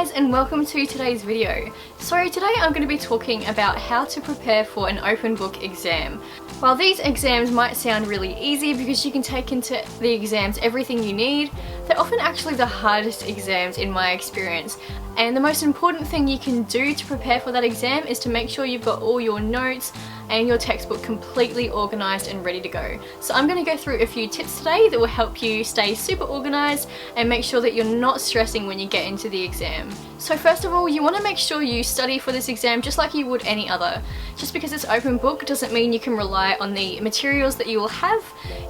guys, and welcome to today's video. So today I'm going to be talking about how to prepare for an open book exam. While these exams might sound really easy because you can take into the exams everything you need, they're often actually the hardest exams in my experience. And the most important thing you can do to prepare for that exam is to make sure you've got all your notes and your textbook completely organised and ready to go. So I'm going to go through a few tips today that will help you stay super organised and make sure that you're not stressing when you get into the exam. So first of all, you want to make sure you study for this exam just like you would any other. Just because it's open book doesn't mean you can rely on the materials that you will have.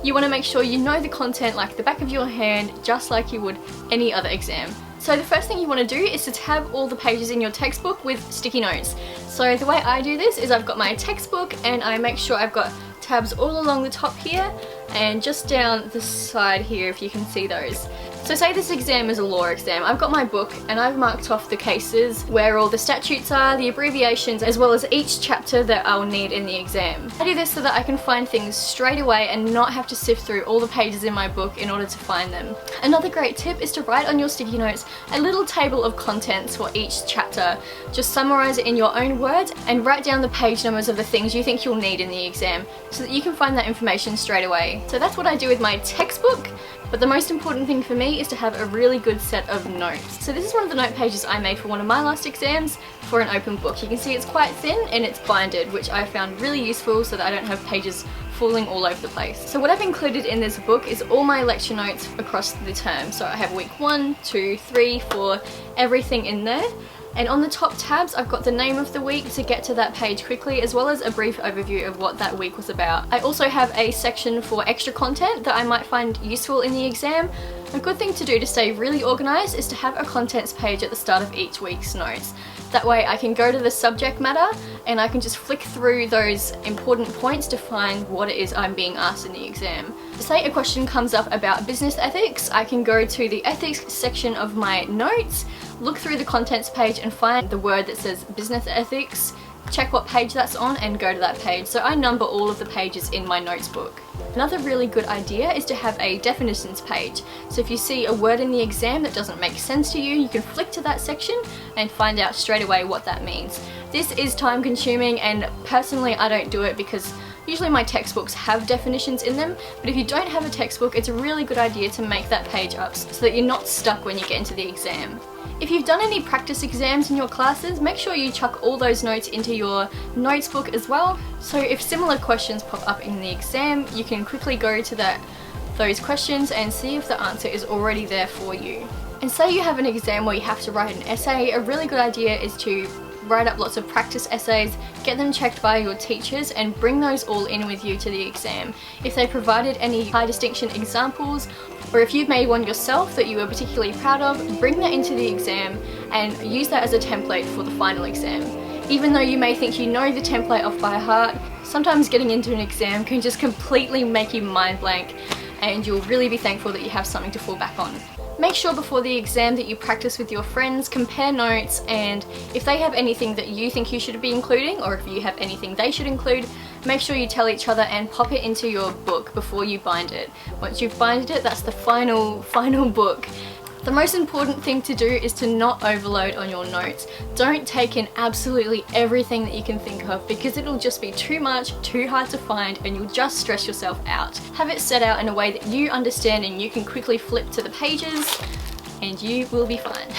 You want to make sure you know the content like the back of your hand, just like you would any other exam. So the first thing you want to do is to tab all the pages in your textbook with sticky notes. So the way I do this is I've got my textbook and I make sure I've got tabs all along the top here and just down the side here if you can see those. So say this exam is a law exam, I've got my book and I've marked off the cases where all the statutes are, the abbreviations, as well as each chapter that I'll need in the exam. I do this so that I can find things straight away and not have to sift through all the pages in my book in order to find them. Another great tip is to write on your sticky notes a little table of contents for each chapter. Just summarise it in your own words and write down the page numbers of the things you think you'll need in the exam so that you can find that information straight away. So that's what I do with my textbook. But the most important thing for me is to have a really good set of notes. So this is one of the note pages I made for one of my last exams for an open book. You can see it's quite thin and it's binded, which I found really useful so that I don't have pages falling all over the place. So what I've included in this book is all my lecture notes across the term. So I have week 1, 2, 3, 4, everything in there. And on the top tabs I've got the name of the week to get to that page quickly, as well as a brief overview of what that week was about. I also have a section for extra content that I might find useful in the exam. A good thing to do to stay really organised is to have a contents page at the start of each week's notes. That way I can go to the subject matter and I can just flick through those important points to find what it is I'm being asked in the exam. Say a question comes up about business ethics, I can go to the ethics section of my notes, look through the contents page and find the word that says business ethics, check what page that's on and go to that page. So I number all of the pages in my notes book. Another really good idea is to have a definitions page. So if you see a word in the exam that doesn't make sense to you, you can flick to that section and find out straight away what that means. This is time consuming and personally I don't do it because usually my textbooks have definitions in them, but if you don't have a textbook, it's a really good idea to make that page up so that you're not stuck when you get into the exam. If you've done any practice exams in your classes, make sure you chuck all those notes into your notes book as well. So if similar questions pop up in the exam, you can quickly go to those questions and see if the answer is already there for you. And say you have an exam where you have to write an essay, a really good idea is to write up lots of practice essays, get them checked by your teachers and bring those all in with you to the exam. If they provided any high distinction examples, or if you've made one yourself that you were particularly proud of, bring that into the exam and use that as a template for the final exam. Even though you may think you know the template off by heart, sometimes getting into an exam can just completely make you mind blank and you'll really be thankful that you have something to fall back on. Make sure before the exam that you practice with your friends, compare notes, and if they have anything that you think you should be including, or if you have anything they should include, make sure you tell each other and pop it into your book before you bind it. Once you've binded it, that's the final book. The most important thing to do is to not overload on your notes. Don't take in absolutely everything that you can think of because it'll just be too much, too hard to find, and you'll just stress yourself out. Have it set out in a way that you understand and you can quickly flip to the pages and you will be fine.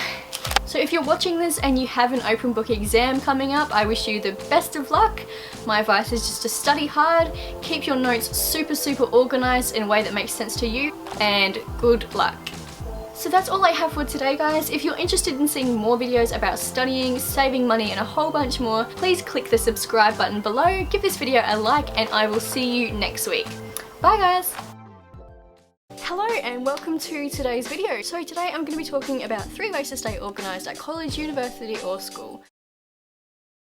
So if you're watching this and you have an open book exam coming up, I wish you the best of luck. My advice is just to study hard, keep your notes super organised in a way that makes sense to you, and good luck. So that's all I have for today, guys. If you're interested in seeing more videos about studying, saving money and a whole bunch more, please click the subscribe button below, give this video a like, and I will see you next week. Bye guys! Hello and welcome to today's video. So today I'm going to be talking about 3 ways to stay organised at college, university or school.